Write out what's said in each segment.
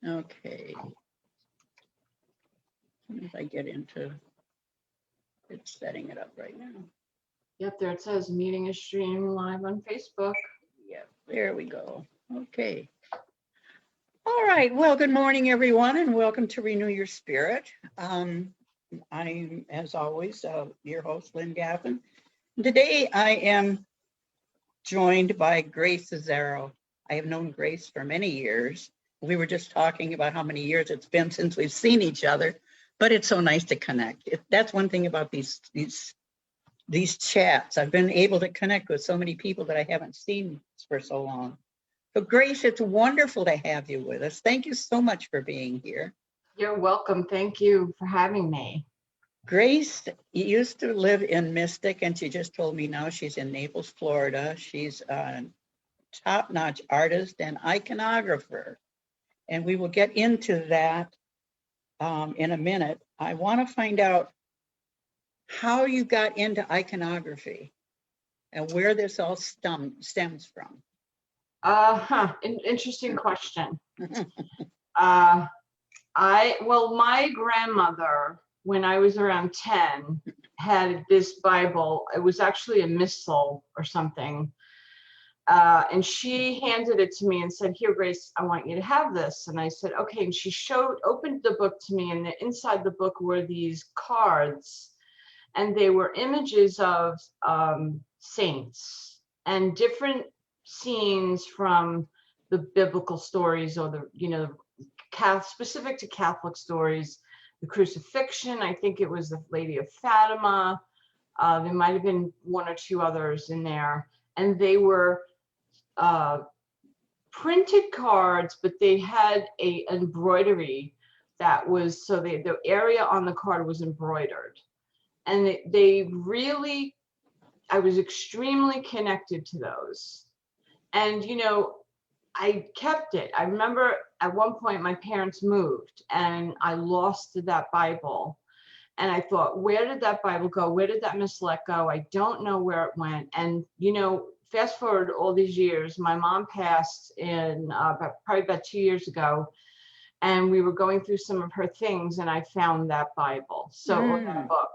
Okay. As soon as I get into it's setting it up right now. Yep, there it says meeting is streaming live on Facebook. Yep, there we go. Okay. All right. Well, good morning, everyone, and welcome to Renew Your Spirit. I'm, as always, your host, Lynn Gaffin. Today, I am joined by Grace Zazzaro. I have known Grace for many years. We were just talking about how many years it's been since we've seen each other, but it's so nice to connect. That's one thing about these chats. I've been able to connect with so many people that I haven't seen for so long. So Grace, it's wonderful to have you with us. Thank you so much for being here. You're welcome. Thank you for having me. Grace used to live in Mystic, and she just told me now she's in Naples, Florida. She's a top-notch artist and iconographer, and we will get into that in a minute. I want to find out how you got into iconography and where this all stems from. Interesting question. My grandmother, when I was around 10, had this Bible. It was actually a missal or something. And she handed it to me and said, "Here, Grace, I want you to have this." And I said, "Okay." And she opened the book to me, and inside the book were these cards, and they were images of saints and different scenes from the biblical stories, or specific to Catholic stories, the crucifixion. I think it was the Lady of Fatima. There might have been one or two others in there, and they were printed cards, but they had a embroidery that was, so the area on the card was embroidered, and they really, I was extremely connected to those. And, I kept it. I remember at one point my parents moved and I lost that Bible. And I thought, where did that Bible go? Where did that misselect go? I don't know where it went. And, fast forward all these years, my mom passed in probably about 2 years ago. And we were going through some of her things and I found that Bible. Or that book.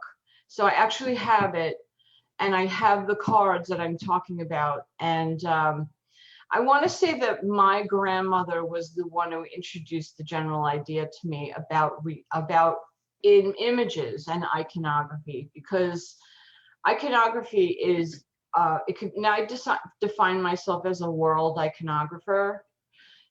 So I actually have it. And I have the cards that I'm talking about. And I want to say that my grandmother was the one who introduced the general idea to me about in images and iconography, because iconography is I define myself as a world iconographer,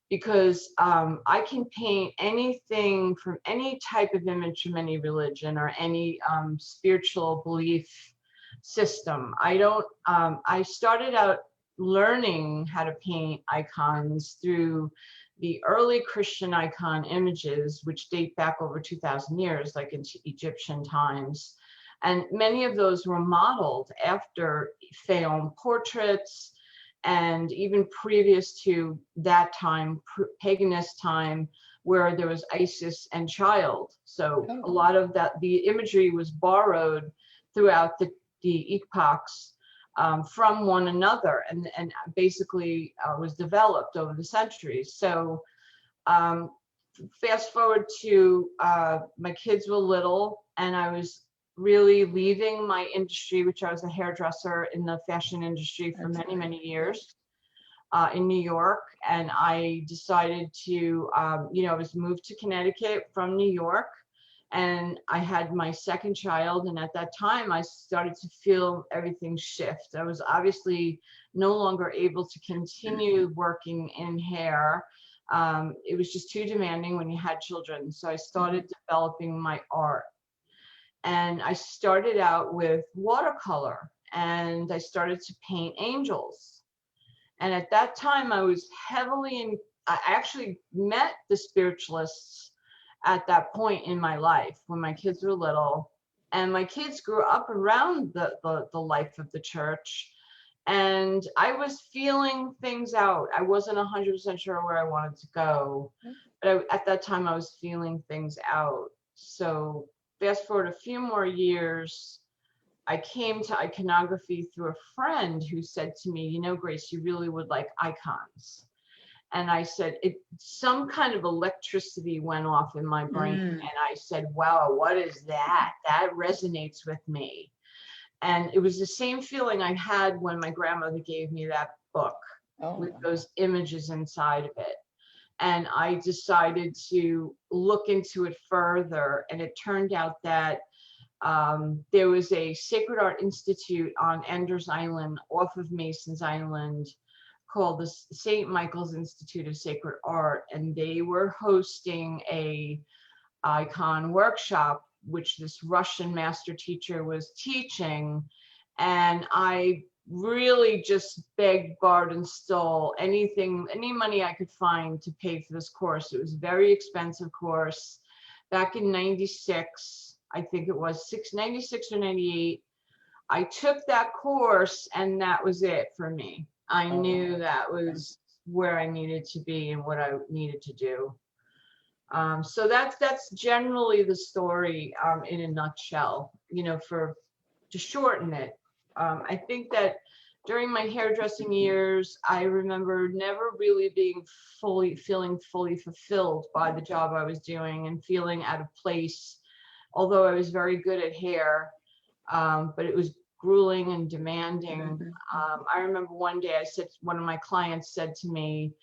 because I can paint anything from any type of image from any religion or any spiritual belief system. I started out learning how to paint icons through the early Christian icon images, which date back over 2,000 years, like into Egyptian times. And many of those were modeled after Fayum portraits, and even previous to that time, paganist time, where there was Isis and child. So a lot of that, the imagery was borrowed throughout the epochs from one another, and basically was developed over the centuries. So fast forward to my kids were little, and I was really leaving my industry, which I was a hairdresser in the fashion industry for many years in New York. And I decided to, I was moved to Connecticut from New York, and I had my second child. And at that time, I started to feel everything shift. I was obviously no longer able to continue working in hair. It was just too demanding when you had children. So I started developing my art. And I started out with watercolor, and I started to paint angels. And at that time, I was I actually met the spiritualists at that point in my life when my kids were little, and my kids grew up around the life of the church, and I was feeling things out. I wasn't 100% sure where I wanted to go, but at that time I was feeling things out. So fast forward a few more years, I came to iconography through a friend who said to me, Grace, you really would like icons. And I said, some kind of electricity went off in my brain. Mm. And I said, wow, what is that? That resonates with me. And it was the same feeling I had when my grandmother gave me that book with Oh, those images inside of it. And I decided to look into it further. And it turned out that there was a Sacred Art Institute on Enders Island off of Mason's Island called the St. Michael's Institute of Sacred Art. And they were hosting a icon workshop, which this Russian master teacher was teaching. And I really just begged, borrowed, and stole any money I could find to pay for this course. It was a very expensive course. Back in 96, I think it was 96 or 98, I took that course and that was it for me. I knew that was where I needed to be and what I needed to do. So that's generally the story in a nutshell, to shorten it. I think that during my hairdressing years, I remember never really feeling fully fulfilled by the job I was doing and feeling out of place, although I was very good at hair, but it was grueling and demanding. I remember one day one of my clients said to me,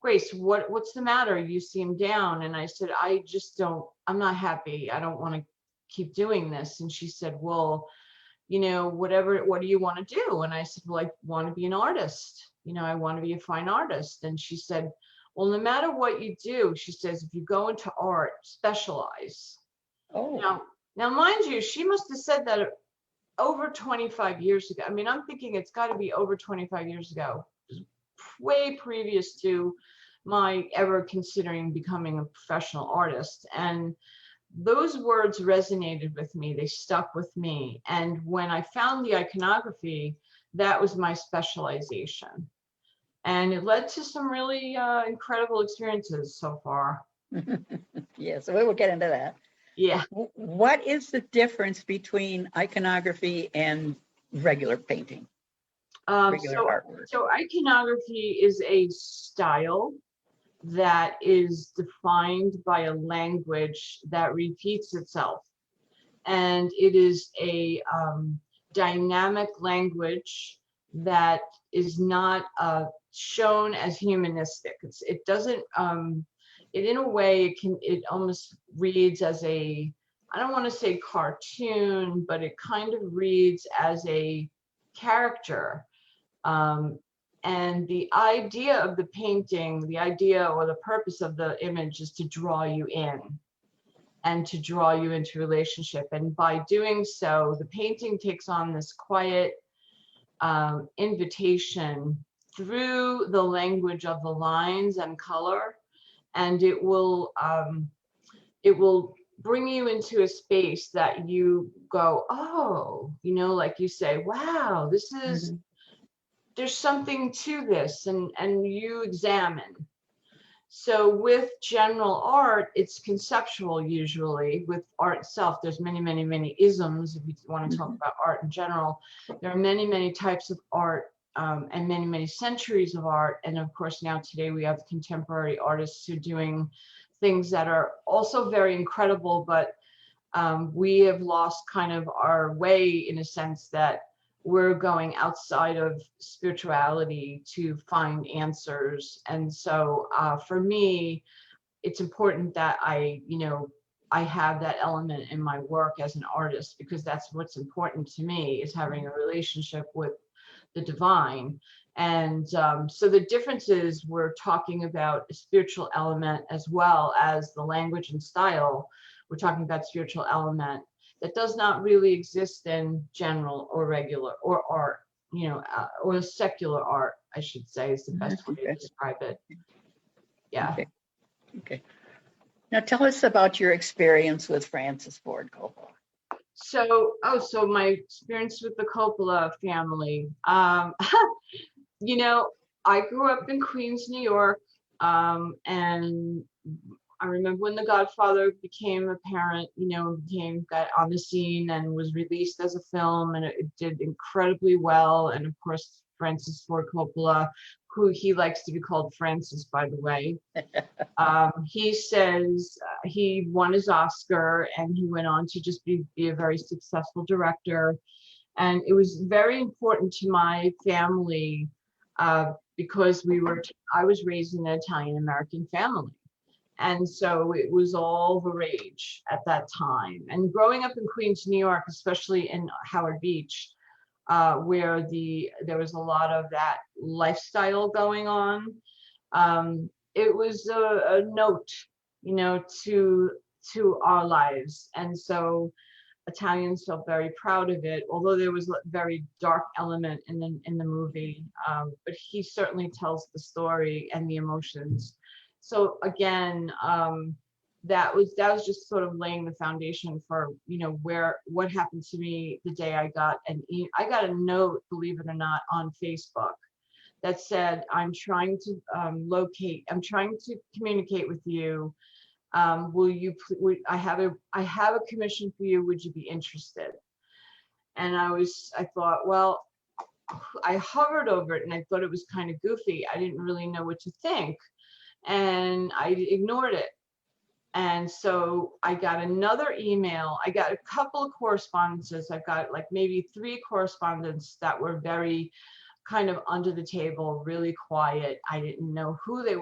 Grace, what's the matter? You seem down. And I said, I'm not happy. I don't want to keep doing this. And she said, well, what do you want to do? And I said, well, I want to be an artist. I want to be a fine artist. And she said, well, no matter what you do, she says, if you go into art, specialize. oh, Now, mind you, she must have said that over 25 years ago. I mean, I'm thinking it's got to be over 25 years ago, way previous to my ever considering becoming a professional artist. And those words resonated with me. They stuck with me. And when I found the iconography, that was my specialization. And it led to some really incredible experiences so far. yeah, so we will get into that. Yeah. What is the difference between iconography and regular painting? So iconography is a style that is defined by a language that repeats itself. And it is a dynamic language that is not shown as humanistic. It doesn't, in a way, it almost reads as I don't want to say cartoon, but it kind of reads as a character. And the idea of the painting, the idea or the purpose of the image is to draw you in and to draw you into relationship. And by doing so, the painting takes on this quiet invitation through the language of the lines and color. And it will bring you into a space that you go, oh, like you say, wow, this is, there's something to this, and you examine. So with general art, it's conceptual usually. With art itself, there's many isms. If you want to talk about art in general, there are many types of art and many centuries of art. And of course, now today we have contemporary artists who are doing things that are also very incredible, but we have lost kind of our way in a sense that we're going outside of spirituality to find answers. And so for me, it's important that I have that element in my work as an artist, because that's what's important to me, is having a relationship with the divine. And so the difference is we're talking about a spiritual element as well as the language and style. We're talking about spiritual element that does not really exist in general or regular or art, or secular art, I should say, is the best way to describe it. Yeah. Okay. Now tell us about your experience with Francis Ford Coppola. So my experience with the Coppola family. I grew up in Queens, New York, and I remember when The Godfather became apparent, got on the scene and was released as a film, and it did incredibly well. And of course, Francis Ford Coppola, who he likes to be called Francis, by the way. He says he won his Oscar and he went on to just be a very successful director. And it was very important to my family because I was raised in an Italian American family. And so it was all the rage at that time. And growing up in Queens, New York, especially in Howard Beach, where there was a lot of that lifestyle going on, it was a note, you know, to our lives. And so Italians felt very proud of it, although there was a very dark element in the movie. But he certainly tells the story and the emotions. So again, that was just sort of laying the foundation for, you know, what happened to me the day I got a note, believe it or not, on Facebook that said, I'm trying to communicate with you. Will you, I have a commission for you. Would you be interested? And I thought, well, I hovered over it and I thought it was kind of goofy. I didn't really know what to think. And I ignored it. And so I got another email. I got a couple of correspondences. I've got like maybe 3 correspondents that were very kind of under the table, really quiet. I didn't know who it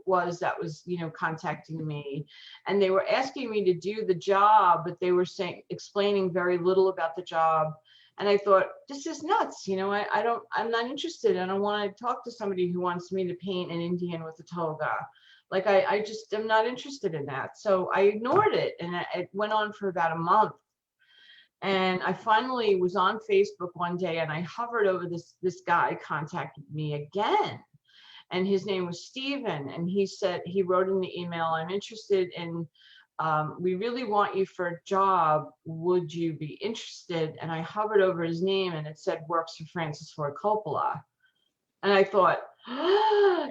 was that was, you know, contacting me. And they were asking me to do the job, but they were explaining very little about the job. And I thought, this is nuts. You know, I'm not interested. I don't want to talk to somebody who wants me to paint an Indian with a toga. Like, I just am not interested in that. So I ignored it. And it went on for about a month. And I finally was on Facebook one day and I hovered over this guy contacted me again. And his name was Steven. And he said, he wrote in the email, I'm interested in, we really want you for a job. Would you be interested? And I hovered over his name and it said works for Francis Ford Coppola. And I thought,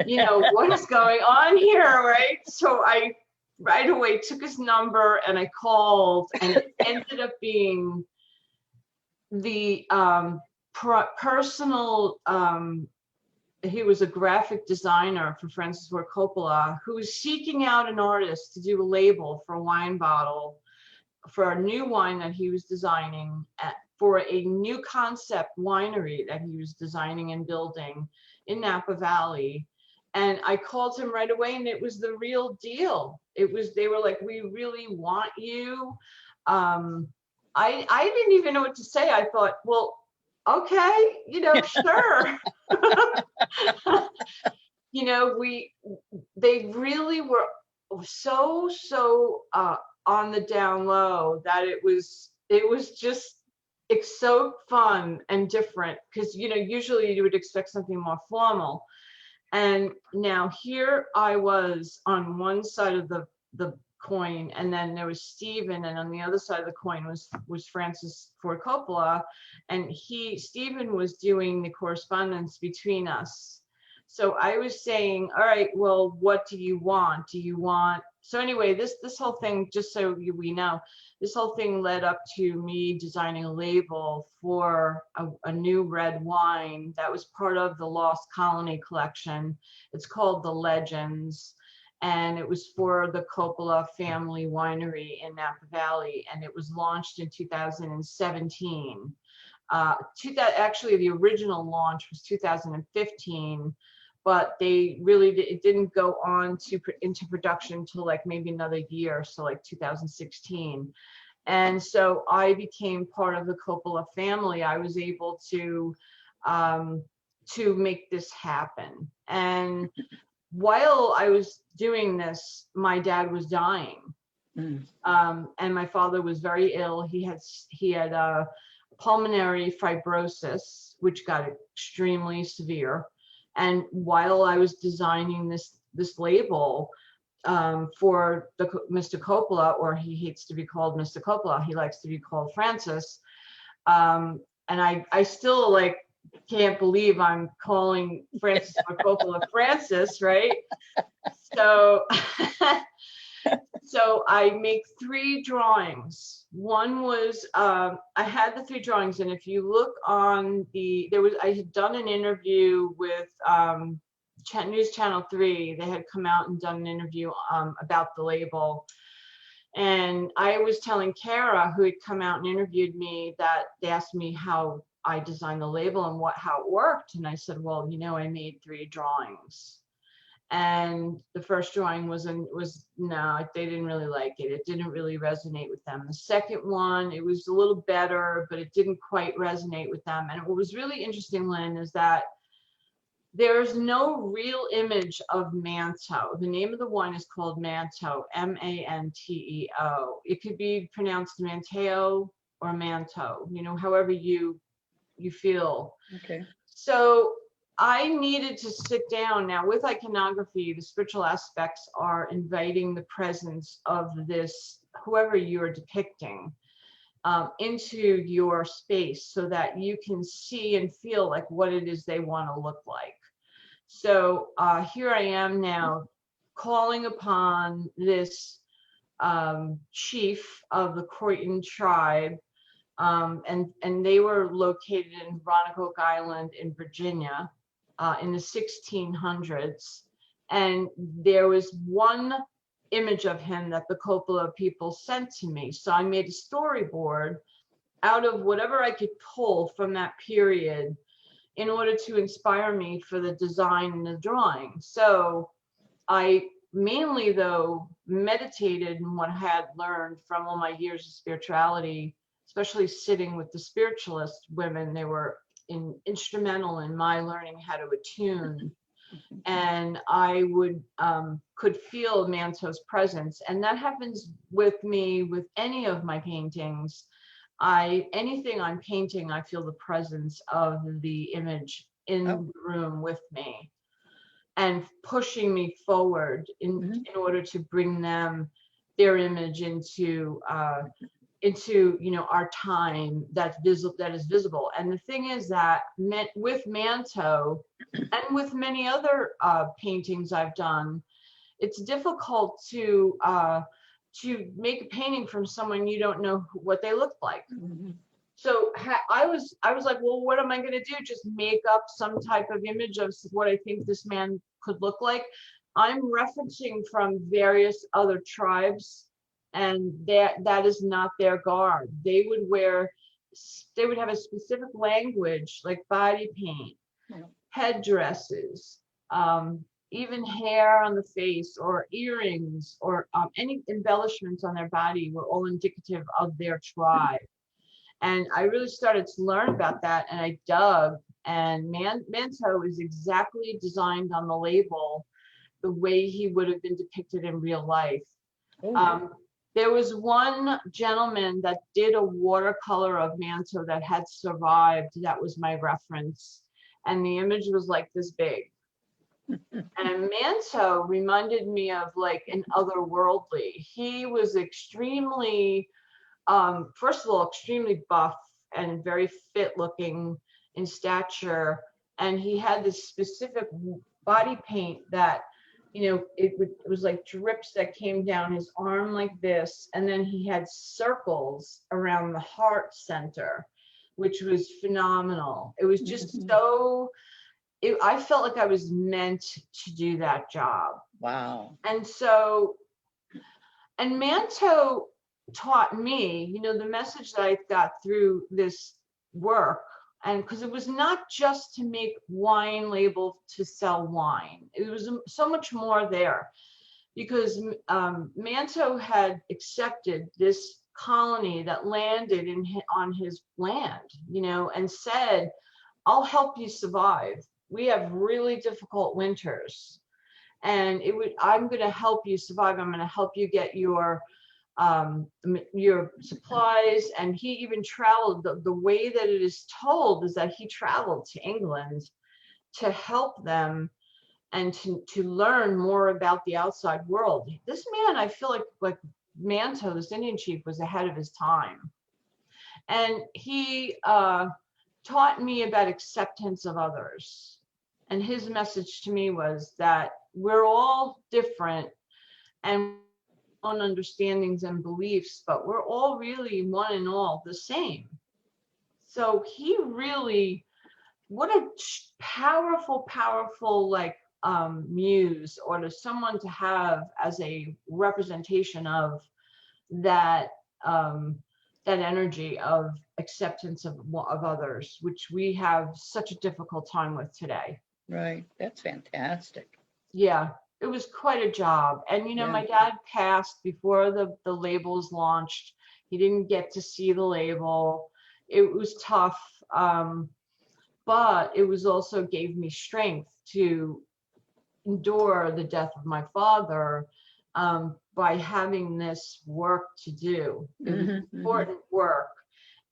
you know, what is going on here, right? So I right away took his number and I called, and it ended up being the personal, he was a graphic designer for Francis Ford Coppola who was seeking out an artist to do a label for a wine bottle for a new wine that he was designing for a new concept winery that he was designing and building in Napa Valley. And I called him right away and it was the real deal. They were like, we really want you. I didn't even know what to say. I thought, well, okay, you know, sure. You know, they really were so on the down low that it was just, it's so fun and different because, you know, usually you would expect something more formal. And now here I was on one side of the coin, and then there was Steven, and on the other side of the coin was Francis Ford Coppola, and Steven was doing the correspondence between us. So I was saying, all right, well, what do you want? So anyway, this whole thing, just so we know, this whole thing led up to me designing a label for a new red wine that was part of the Lost Colony collection. It's called The Legends, and it was for the Coppola family winery in Napa Valley, and it was launched in 2017. Actually, the original launch was 2015. But it didn't go on into production until like maybe another year, so like 2016. And so I became part of the Coppola family. I was able to make this happen. And while I was doing this, my dad was dying. And my father was very ill. He had pulmonary fibrosis, which got extremely severe. And while I was designing this label for Mr. Coppola, or he hates to be called Mr. Coppola, he likes to be called Francis. And I still like can't believe I'm calling Francis Ford Coppola Francis, right? So so I make 3 drawings. One was, I had the 3 drawings, and if you look on I had done an interview with News Channel 3, they had come out and done an interview about the label. And I was telling Kara, who had come out and interviewed me, that they asked me how I designed the label and how it worked. And I said, well, I made 3 drawings. And the first drawing was no, they didn't really like it. It didn't really resonate with them. The second one, it was a little better, but it didn't quite resonate with them. And what was really interesting, Lynn, is that there's no real image of Manto. The name of the one is called Manto, Manteo. It could be pronounced Manteo or Manto, however you feel. Okay. So I needed to sit down. Now, with iconography, the spiritual aspects are inviting the presence of this, whoever you're depicting, into your space so that you can see and feel like what it is they want to look like. So here I am now calling upon this chief of the Croatan tribe, and they were located in Roanoke Island in Virginia in the 1600s. And there was one image of him that the Coppola people sent to me. So I made a storyboard out of whatever I could pull from that period in order to inspire me for the design and the drawing. So I mainly, though, meditated in what I had learned from all my years of spirituality, especially sitting with the spiritualist women. They were instrumental in my learning how to attune. And I could feel Manto's presence. And that happens with me with any of my paintings. Anything I'm painting, I feel the presence of the image in the room with me and pushing me forward in order to bring their image into our time that is visible. And the thing is that with Manto and with many other paintings I've done, it's difficult to make a painting from someone you don't know what they look like. So I was like, well, what am I going to do? Just make up some type of image of what I think this man could look like? I'm referencing from various other tribes, and that is not their garb. They would have a specific language, like body paint, headdresses, even hair on the face or earrings or any embellishments on their body were all indicative of their tribe. And I really started to learn about that, and I dug, and Manto is exactly designed on the label the way he would have been depicted in real life. There was one gentleman that did a watercolor of Manto that had survived. That was my reference. And the image was like this big. And Manto reminded me of like an otherworldly. He was extremely, first of all, extremely buff and very fit looking in stature. And he had this specific body paint that, it was like drips that came down his arm like this. And then he had circles around the heart center, which was phenomenal. It was just I felt like I was meant to do that job. Wow. And Manto taught me, the message that I got through this work, and because it was not just to make wine labels to sell wine. It was so much more there, because Manto had accepted this colony that landed on his land, and said, I'll help you survive. We have really difficult winters, and I'm going to help you survive. I'm going to help you get your supplies. And he even traveled. The way that it is told is that he traveled to England to help them and to learn more about the outside world. This man, I feel like Manto, this Indian chief, was ahead of his time. And he taught me about acceptance of others. And his message to me was that we're all different and own understandings and beliefs, but we're all really one and all the same. So he really, what a powerful, like muse or to someone to have as a representation of that that energy of acceptance of others, which we have such a difficult time with today. Right. That's fantastic. Yeah, it was quite a job. And you know, Yeah. my dad passed before the labels launched. He didn't get to see the label. It was tough. But it was also gave me strength to endure the death of my father, by having this work to do. It was important work,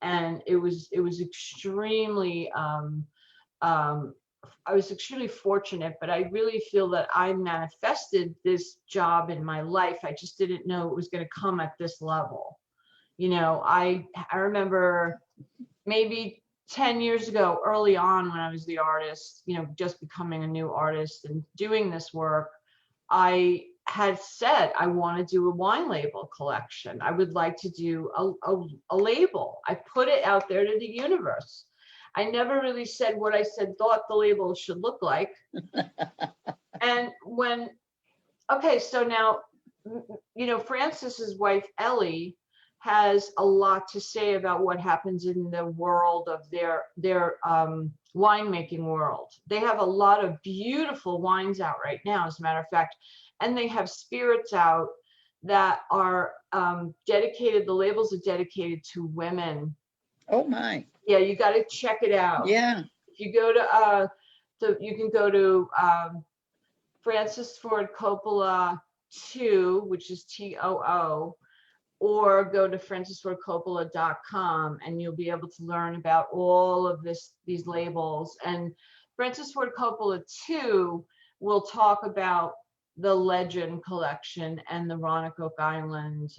and it was extremely I was extremely fortunate, but I really feel that I manifested this job in my life. I just didn't know it was going to come at this level. You know, I remember maybe 10 years ago, early on when I was the artist, you know, just becoming a new artist and doing this work, I had said I want to do a wine label collection. I would like to do a label. I put it out there to the universe. I never really said what I thought the label should look like. And when, okay, so now, you know, Francis's wife, Ellie, has a lot to say about what happens in the world of their winemaking world. They have a lot of beautiful wines out right now, as a matter of fact, and they have spirits out that are dedicated, the labels are dedicated to women. Oh my. Yeah, you got to check it out. Yeah. If you go to, you can go to Francis Ford Coppola 2, which is TOO, or go to francisfordcoppola.com, and you'll be able to learn about all of these labels. And Francis Ford Coppola 2 will talk about the Legend collection and the Roanoke Island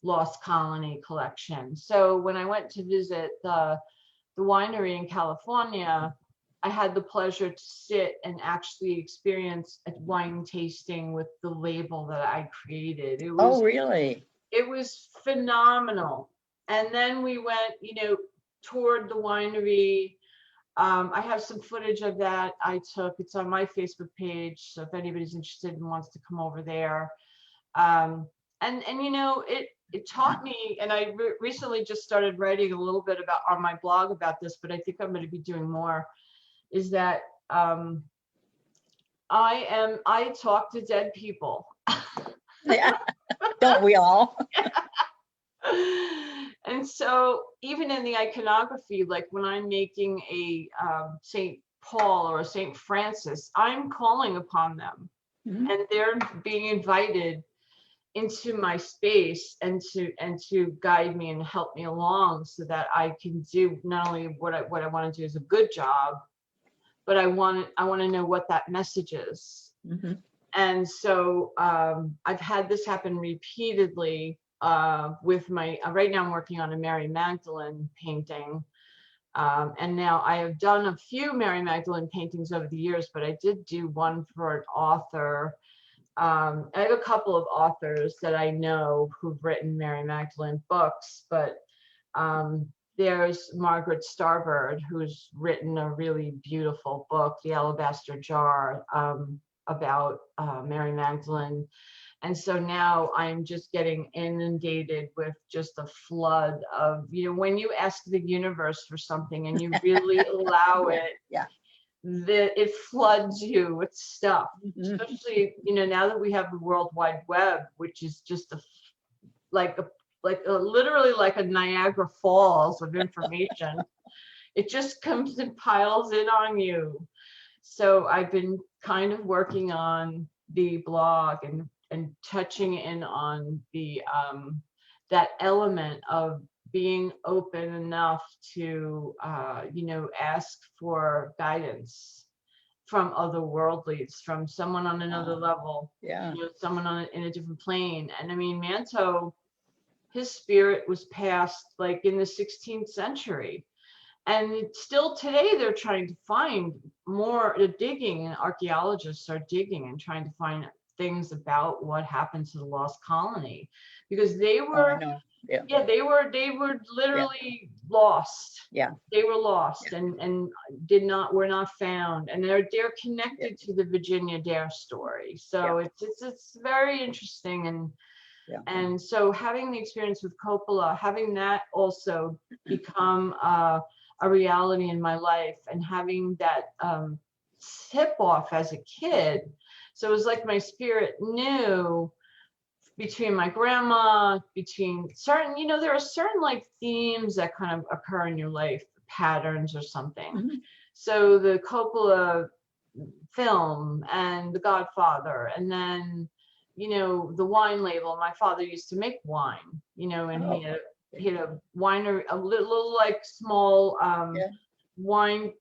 Lost Colony collection. So when I went to visit the winery in California, I had the pleasure to sit and actually experience a wine tasting with the label that I created. It was, oh, really? It was phenomenal. And then we went, you know, toured the winery. I have some footage of that I took. It's on my Facebook page, so if anybody's interested and wants to come over there. And you know, it taught me, and I recently just started writing a little bit about on my blog about this, but I think I'm going to be doing more, is that I talk to dead people. Yeah. Don't we all? And so even in the iconography, like when I'm making a St. Paul or a St. Francis, I'm calling upon them, and they're being invited into my space and to guide me and help me along, so that I can do not only what I want to do is a good job, but I want to know what that message is. And so I've had this happen repeatedly with my, right now I'm working on a Mary Magdalene painting. And now I have done a few Mary Magdalene paintings over the years, but I did do one for an author. I have a couple of authors that I know who've written Mary Magdalene books, but there's Margaret Starbird, who's written a really beautiful book, The Alabaster Jar, about Mary Magdalene. And so now I'm just getting inundated with just a flood of, you know, when you ask the universe for something and you really allow it, that it floods you with stuff. Especially, you know, now that we have the World Wide Web, which is just literally like a Niagara Falls of information. It just comes and piles in on you. So I've been kind of working on the blog and touching in on the that element of being open enough to you know, ask for guidance from other worldlies, from someone on another level, you know, someone in a different plane. And I mean, Manto, his spirit was passed like in the 16th century. And still today, they're trying to find more, digging, and archaeologists are digging and trying to find things about what happened to the lost colony, because they Oh, I were, know. Yeah. yeah, they were literally lost. Yeah. They were lost and were not found, and they're connected to the Virginia Dare story. So it's very interesting. And so having the experience with Coppola, having that also become a reality in my life, and having that tip off as a kid. So it was like my spirit knew, between my grandma, between certain, there are certain like themes that kind of occur in your life, patterns or something. Mhm. So the Coppola film and The Godfather, and then the wine label. My father used to make wine, and he had a winery, a little like small Yeah. wine,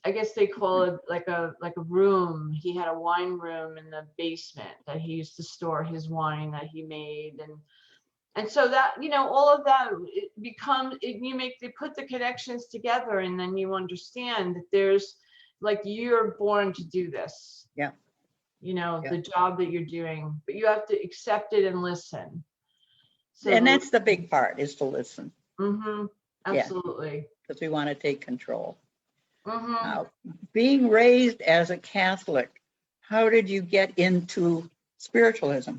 I guess they call it like a room. He had a wine room in the basement that he used to store his wine that he made. And so that, all of that, it becomes, they put the connections together, and then you understand that there's, like, you're born to do this. Yeah. The job that you're doing, but you have to accept it and listen. So And that's the big part, is to listen. Mm-hmm. Absolutely. Because we want to take control. Mm-hmm. Now, being raised as a Catholic, how did you get into spiritualism?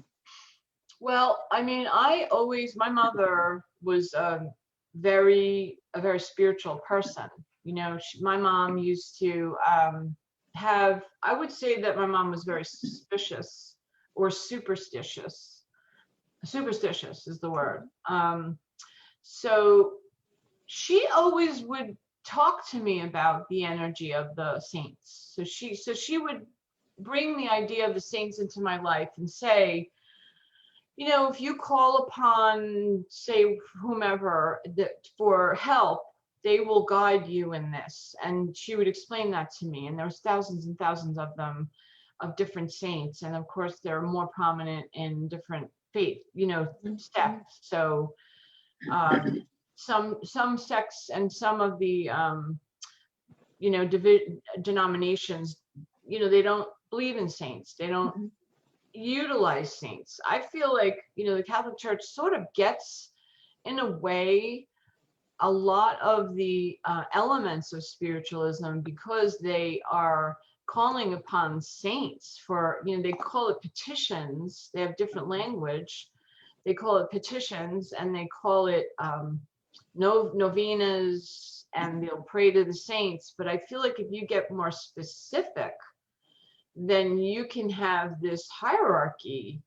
Well, I mean, my mother was a very spiritual person. My mom used to I would say that my mom was very suspicious or superstitious. Superstitious is the word. So she always would talk to me about the energy of the saints. So she would bring the idea of the saints into my life and say, if you call upon, say, whomever for help, they will guide you in this. And she would explain that to me. And there's thousands and thousands of them, of different saints. And of course, they're more prominent in different faith, sects. So some sects and some of the, denominations, they don't believe in saints. They don't utilize saints. I feel like, the Catholic Church sort of gets, in a way, a lot of the elements of spiritualism, because they are calling upon saints for, they call it petitions. They have different language. They call it petitions, and they call it novenas, and they'll pray to the saints. But I feel like if you get more specific, then you can have this hierarchy,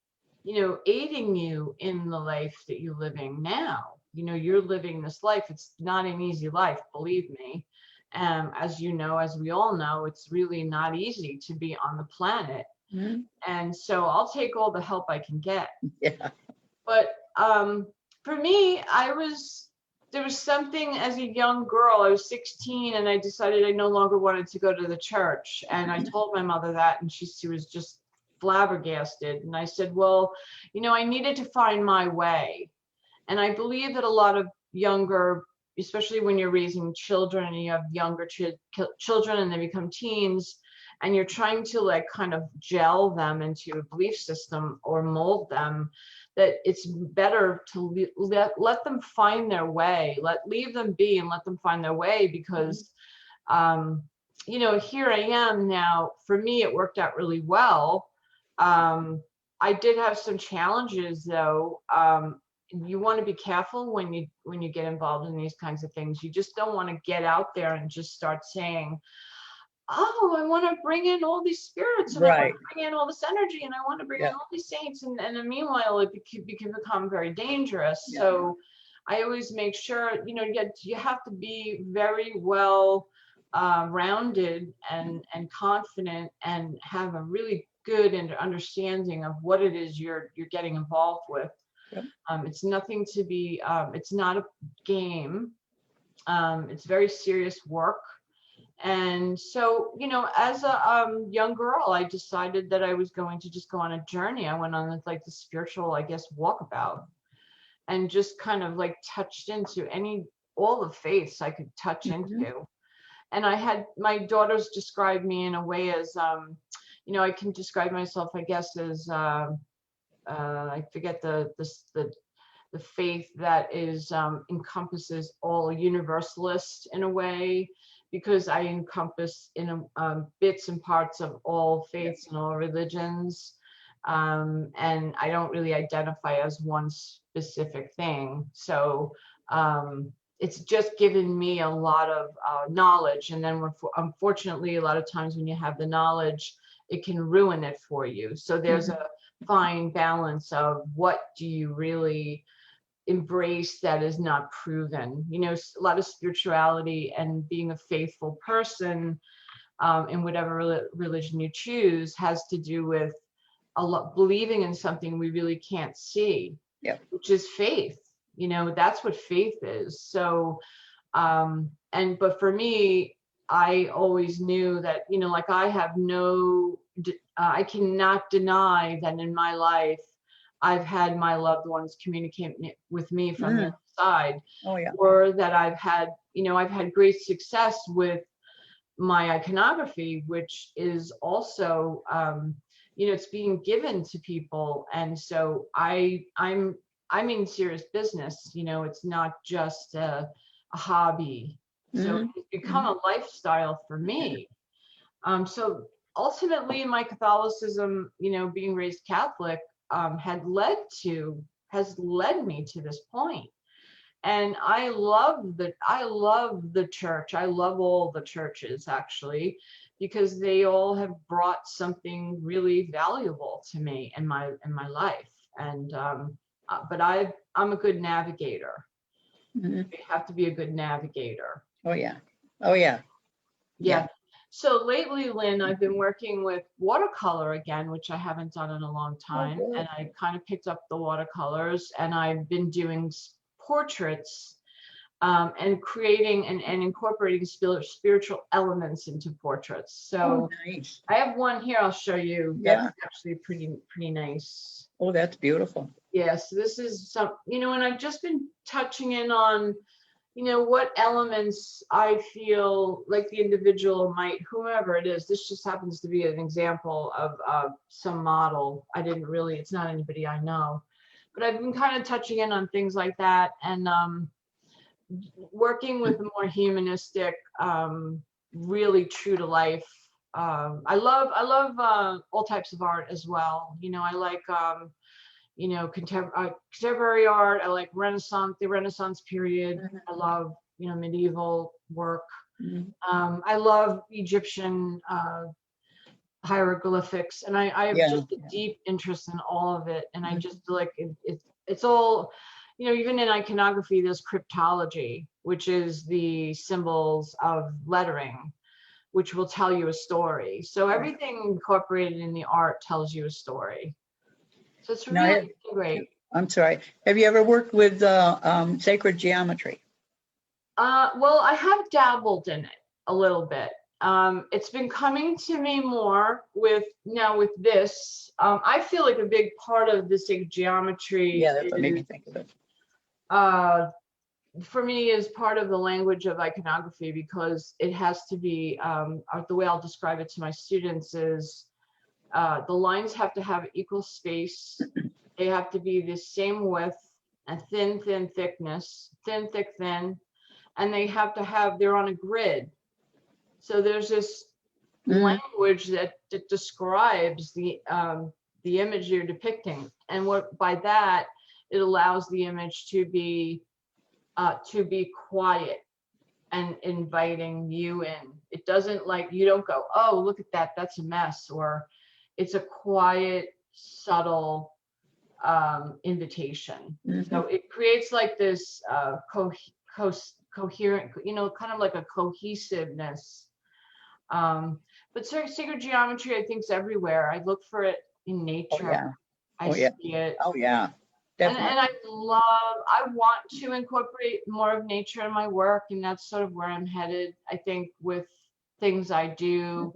aiding you in the life that you're living now. You're living this life. It's not an easy life, believe me. As as we all know, it's really not easy to be on the planet. Mm-hmm. And so I'll take all the help I can get. Yeah. But for me, there was something as a young girl. I was 16, and I decided I no longer wanted to go to the church. And I told my mother that, and she was just flabbergasted. And I said, well, I needed to find my way. And I believe that a lot of younger, especially when you're raising children and you have younger children and they become teens, and you're trying to like kind of gel them into a belief system or mold them, that it's better to let them find their way, leave them be and let them find their way, because here I am now. For me, it worked out really well. I did have some challenges though. You want to be careful when you get involved in these kinds of things. You just don't want to get out there and just start saying, oh, I want to bring in all these spirits, and I want to bring in all this energy, and I want to bring in all these saints. And then meanwhile, it can become very dangerous. Yeah. So I always make sure, you have to be very well rounded and confident, and have a really good understanding of what it is you're getting involved with. Yep. It's nothing to be, it's not a game. It's very serious work. And so, as a young girl, I decided that I was going to just go on a journey. I went on like the spiritual, I guess, walkabout, and just kind of like touched into all the faiths I could touch into. And I had my daughters describe me in a way as, you know, I can describe myself, I guess, as I forget the faith that is encompasses all universalist in a way, because I encompass in bits and parts of all faiths and all religions. And I don't really identify as one specific thing. So it's just given me a lot of knowledge. And then unfortunately, a lot of times when you have the knowledge, it can ruin it for you. So there's a fine balance of what do you really embrace that is not proven. You know, a lot of spirituality and being a faithful person in whatever religion you choose has to do with a lot believing in something we really can't see, which is faith. You know, that's what faith is. So but for me, I always knew that, you know, like I have I cannot deny that in my life I've had my loved ones communicate with me from the other side, or that I've had, you know, I've had great success with my iconography, which is also, you know, it's being given to people. And so I'm in serious business, you know, it's not just a hobby. So it's become a lifestyle for me. So ultimately my Catholicism, you know, being raised Catholic, has led me to this point. And I love the church. I love all the churches actually, because they all have brought something really valuable to me in my life. And but I'm a good navigator. You have to be a good navigator. Oh yeah. So lately, Lynn, I've been working with watercolor again, which I haven't done in a long time. And I kind of picked up the watercolors, and I've been doing portraits and creating and incorporating spiritual elements into portraits. So nice. I have one here I'll show you. That's actually pretty nice. Oh, that's beautiful. Yeah, so this is some, you know, and I've just been touching in on, you know, what elements I feel like the individual might, whomever it is, this just happens to be an example of some model. It's not anybody I know, but I've been kind of touching in on things like that, and working with a more humanistic, really true to life. I love all types of art as well. You know, I like, you know, contemporary art. I like the Renaissance period. I love, you know, medieval work. I love Egyptian hieroglyphics, and I have just a deep interest in all of it. And I just like it's all, you know, even in iconography, there's cryptology, which is the symbols of lettering, which will tell you a story. So everything incorporated in the art tells you a story. So it's really great. I'm sorry. Have you ever worked with sacred geometry? Well, I have dabbled in it a little bit. It's been coming to me more with this. I feel like a big part of the sacred geometry. Yeah, that's what made me think of it. For me, is part of the language of iconography, because it has to be, the way I'll describe it to my students is, the lines have to have equal space. They have to be the same width, and thin thickness, thin, thick, thin. And they have to they're on a grid. So there's this language that describes the image you're depicting. And by that, it allows the image to be quiet and inviting you in. It doesn't, like, you don't go, oh, look at that, that's a mess, or it's a quiet, subtle invitation. So it creates like this coherent, you know, kind of like a cohesiveness. But sacred geometry, I think, is everywhere. I look for it in nature. I see it. Oh yeah. And I want to incorporate more of nature in my work, and that's sort of where I'm headed. I think with things I do,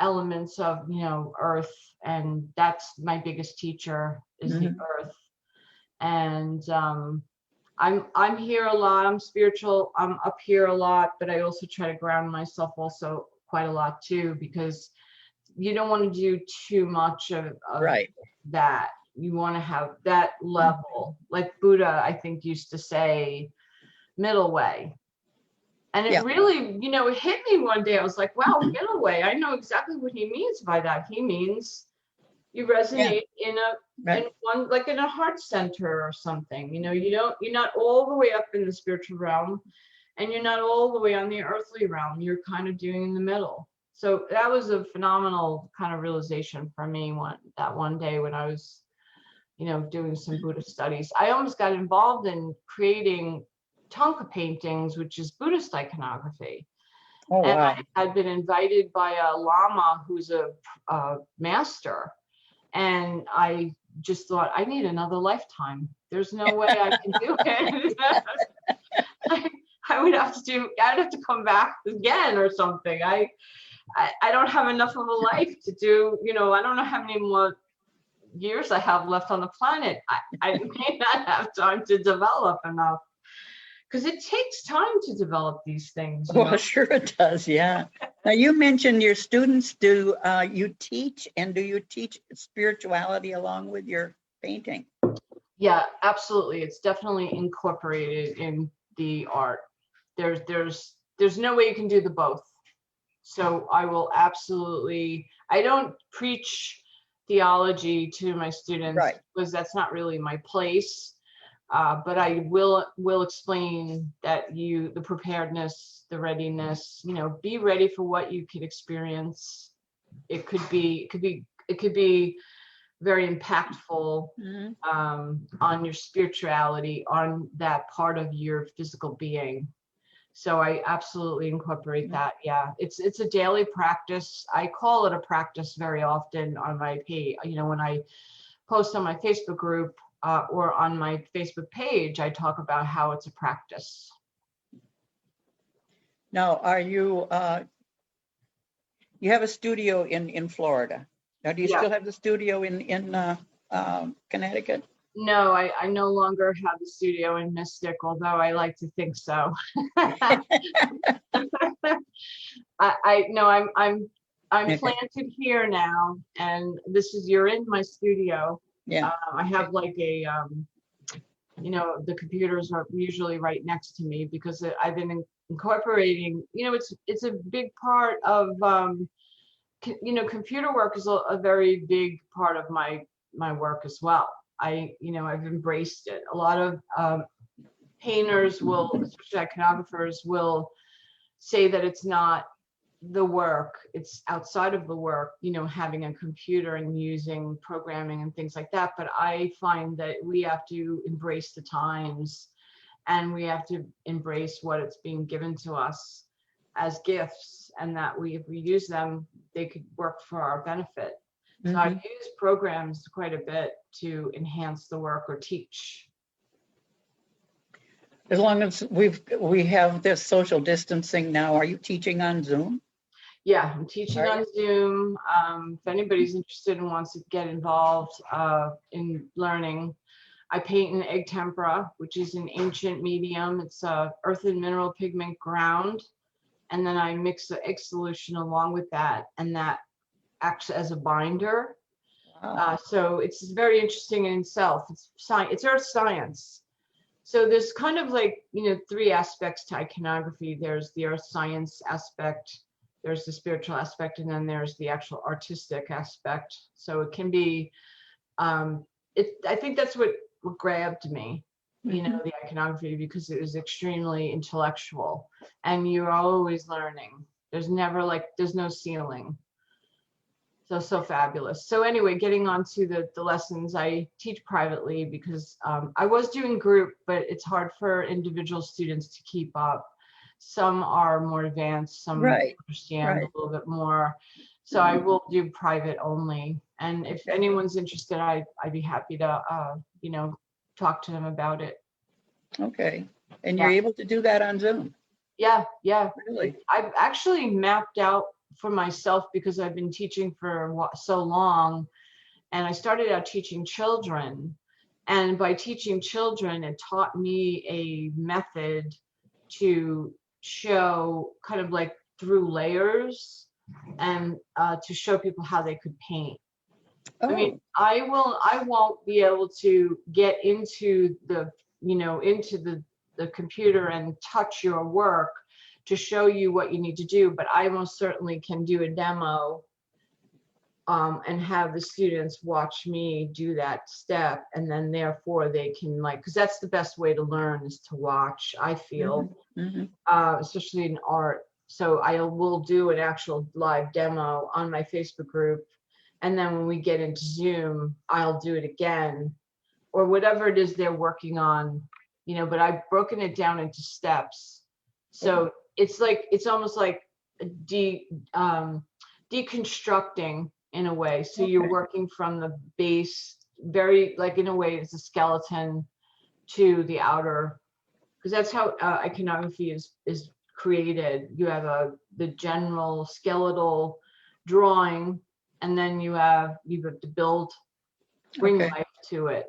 elements of, you know, earth, and that's my biggest teacher is the earth. And I'm here a lot. I'm spiritual. I'm up here a lot, but I also try to ground myself also quite a lot too, because you don't want to do too much of Right. that. You want to have that level, like Buddha, I think, used to say, middle way. And it Yeah. really, it hit me one day. I was like, wow, middle way. I know exactly what he means by that. He means you resonate in Right. one, like in a heart center or something. You're not all the way up in the spiritual realm, and you're not all the way on the earthly realm. You're kind of doing in the middle. So that was a phenomenal kind of realization for me one day when I was, doing some Buddhist studies. I almost got involved in creating Tonka paintings, which is Buddhist iconography. Oh, And wow. I had been invited by a lama who's a master. And I just thought, I need another lifetime. There's no way I can do it. I'd have to come back again or something. I don't have enough of a life to do, I don't know how many more years I have left on the planet. I may not have time to develop enough, because it takes time to develop these things. Well, sure it does. Yeah. Now, you mentioned your students. Do you teach, and do you teach spirituality along with your painting? Yeah, absolutely. It's definitely incorporated in the art. There's no way you can do the both. So I will absolutely, I don't preach theology to my students, Right. because that's not really my place. But I will explain that the preparedness, the readiness, be ready for what you could experience. It could be very impactful on your spirituality, on that part of your physical being. So I absolutely incorporate that. Yeah, it's a daily practice. I call it a practice very often on my page. When I post on my Facebook group or on my Facebook page, I talk about how it's a practice. Now, are you you have a studio in Florida? Now, do you still have the studio in Connecticut? No, I no longer have the studio in Mystic, although I like to think so. I'm planted here now, and you're in my studio. Yeah. I have like a the computers are usually right next to me, because I've been incorporating, it's a big part of computer work is a very big part of my work as well. I've embraced it. A lot of painters especially iconographers, will say that it's not the work, it's outside of the work, having a computer and using programming and things like that. But I find that we have to embrace the times, and we have to embrace what it's being given to us as gifts, and that if we use them, they could work for our benefit. So I use programs quite a bit to enhance the work or teach. As long as we have this social distancing now, are you teaching on Zoom? Yeah, I'm teaching on Zoom. If anybody's interested and wants to get involved in learning, I paint in egg tempera, which is an ancient medium. It's a earth and mineral pigment ground, and then I mix the egg solution along with that, and that acts as a binder. Wow. So it's very interesting in itself. It's science. It's earth science. So there's kind of like, three aspects to iconography. There's the earth science aspect, there's the spiritual aspect, and then there's the actual artistic aspect. So it can be, I think that's what grabbed me, the iconography, because it was extremely intellectual, and you're always learning. There's no ceiling. So fabulous. So anyway, getting on to the lessons, I teach privately because I was doing group, but it's hard for individual students to keep up. Some are more advanced, some understand a little bit more. So I will do private only. And if anyone's interested, I'd be happy to, talk to them about it. Okay. And you're able to do that on Zoom? Yeah. Really? I've actually mapped out for myself, because I've been teaching for so long, and I started out teaching children, and by teaching children, it taught me a method to show kind of like through layers and to show people how they could paint. Oh, I mean, I won't be able to get into the, into the computer and touch your work to show you what you need to do, but I most certainly can do a demo and have the students watch me do that step, and then therefore they can, like, because that's the best way to learn, is to watch, I feel, especially in art. So I will do an actual live demo on my Facebook group, and then when we get into Zoom, I'll do it again, or whatever it is they're working on, but I've broken it down into steps. So it's like, it's almost like deconstructing in a way. So you're working from the base, very, like, in a way, it's a skeleton to the outer, because that's how iconography is created. You have the general skeletal drawing, and then you have to build, bring life to it.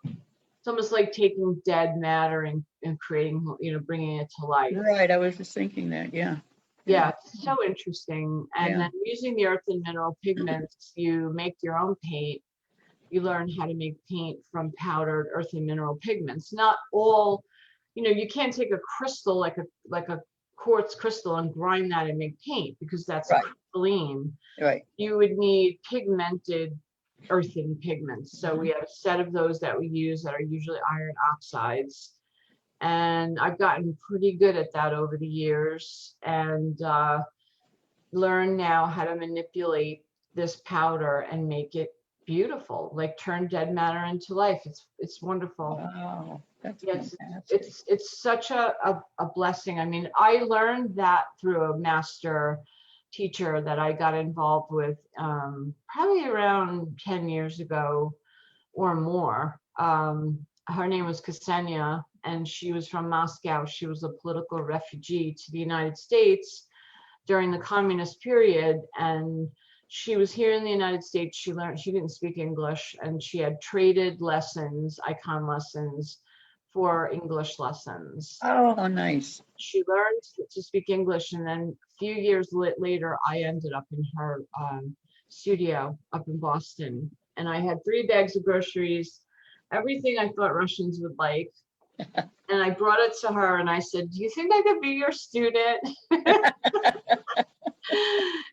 It's almost like taking dead matter and creating, bringing it to life. Right, I was just thinking that, yeah. Yeah, it's so interesting. And then using the earth and mineral pigments, you make your own paint. You learn how to make paint from powdered earth and mineral pigments. Not all, you can't take a crystal like a quartz crystal and grind that and make paint, because that's crystalline. Right. You would need pigmented earthen pigments. So we have a set of those that we use that are usually iron oxides. And I've gotten pretty good at that over the years, and learn now how to manipulate this powder and make it beautiful, like turn dead matter into life. It's wonderful. Wow, that's fantastic. It's such a blessing. I mean, I learned that through a master teacher that I got involved with probably around 10 years ago or more. Her name was Ksenia, and she was from Moscow. She was a political refugee to the United States during the communist period, and she was here in the United States. She didn't speak English, and she had traded lessons, icon lessons, for English lessons. Oh, how nice. She learned to speak English, and then a few years later, I ended up in her studio up in Boston, and I had 3 bags of groceries, everything I thought Russians would like. And I brought it to her and I said, "Do you think I could be your student?"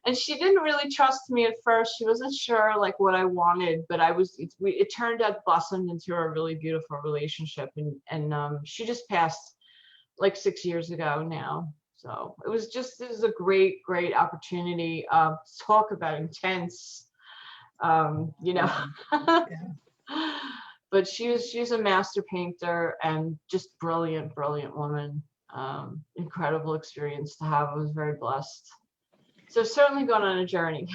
And she didn't really trust me at first. She wasn't sure like what I wanted, but it turned out blossomed into a really beautiful relationship. And she just passed like 6 years ago now. So it was a great, great opportunity. Talk about intense, But she's a master painter and just brilliant, brilliant woman. Incredible experience to have. I was very blessed. So certainly gone on a journey.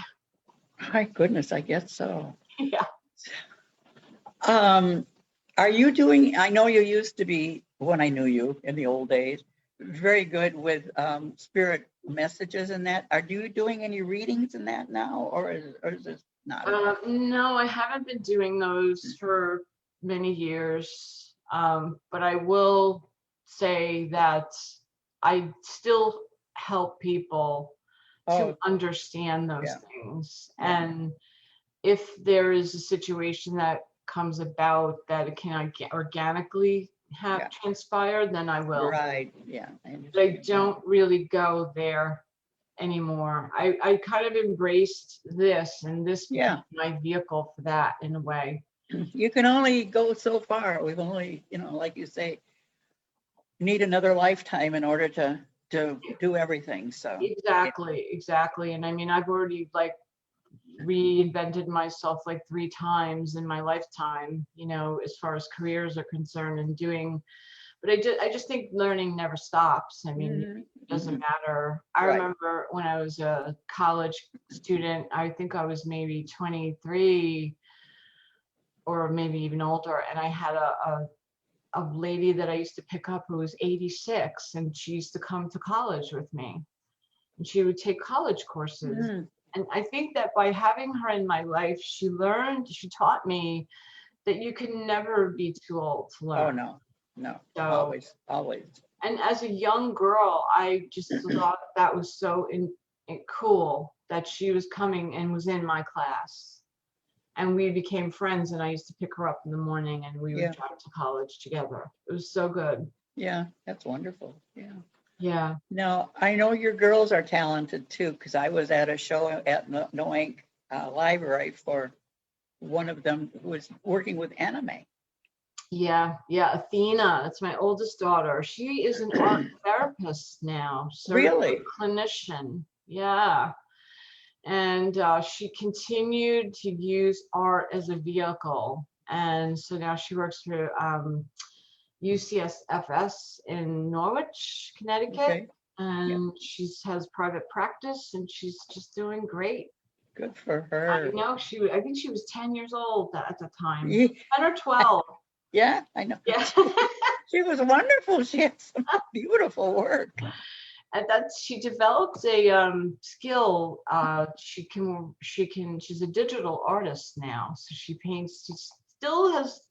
My goodness, I guess so. Yeah. Are you doing, I know you used to be, when I knew you in the old days, very good with spirit messages and that. Are you doing any readings in that now, or is this not? No, I haven't been doing those for many years, but I will say that I still help people to understand those things. And if there is a situation that comes about that it can organically have transpired, then I will. Right. Yeah. But I don't really go there anymore. I kind of embraced this, and this became my vehicle for that in a way. You can only go so far. We've only, like you say, need another lifetime in order to do everything. So exactly. And I mean, I've already like reinvented myself like 3 times in my lifetime, as far as careers are concerned and doing. But I just think learning never stops. I mean, it doesn't matter. I remember when I was a college student, I think I was maybe 23 or maybe even older, and I had a lady that I used to pick up who was 86, and she used to come to college with me, and she would take college courses. And I think that by having her in my life, she taught me that you can never be too old to learn. Oh, no, always. And as a young girl, I just thought that was so cool that she was coming and was in my class. And we became friends, and I used to pick her up in the morning, and we would Yeah. drive to college together. It was so good. Yeah, that's wonderful. Yeah. Yeah. Now, I know your girls are talented too, because I was at a show at Noank Library for one of them who was working with anime. Yeah. Athena, that's my oldest daughter. She is an art therapist now, certified Really? clinician. Yeah. And she continued to use art as a vehicle. And so now she works for UCSFS in Norwich, Connecticut. Okay. And she has private practice, and she's just doing great. Good for I her. know I think she was 10 years old at the time, Yeah, 10 or 12. yeah, I know. Yeah. She was wonderful. She had some beautiful work. And that she developed a skill. She's a digital artist now. So she paints, she still has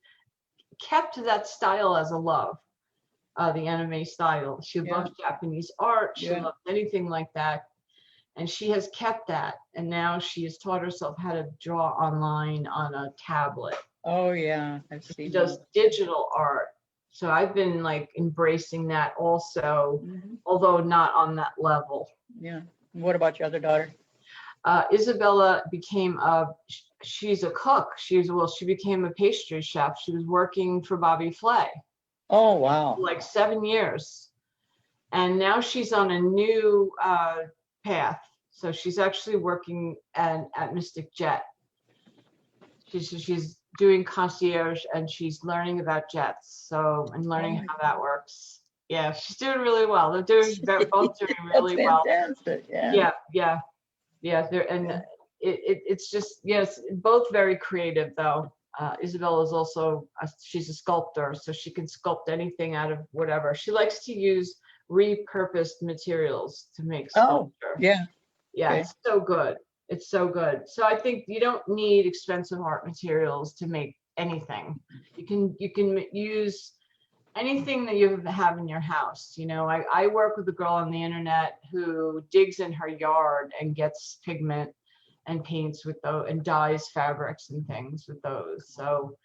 kept that style as a love, the anime style. She loves Japanese art. She loves anything like that. And she has kept that. And now she has taught herself how to draw online on a tablet. Oh yeah, I've seen She does digital art. So I've been like embracing that also, although not on that level. Yeah. What about your other daughter? Isabella she's a cook. She became a pastry chef. She was working for Bobby Flay. Oh, wow. Like 7 years. And now she's on a new path. So she's actually working at Mystic Jet. She's doing concierge, and she's learning about jets. And learning how that works. Yeah, she's doing really well. They're both doing really well. Fantastic. Yeah. Yeah. It's just, yes, both very creative though. Isabella is also she's a sculptor, so she can sculpt anything out of whatever. She likes to use repurposed materials to make sculpture. Yeah. Okay. It's so good. It's so good. So I think you don't need expensive art materials to make anything. You can use anything that you have in your house. I work with a girl on the internet who digs in her yard and gets pigment and paints with those and dyes fabrics and things with those. So,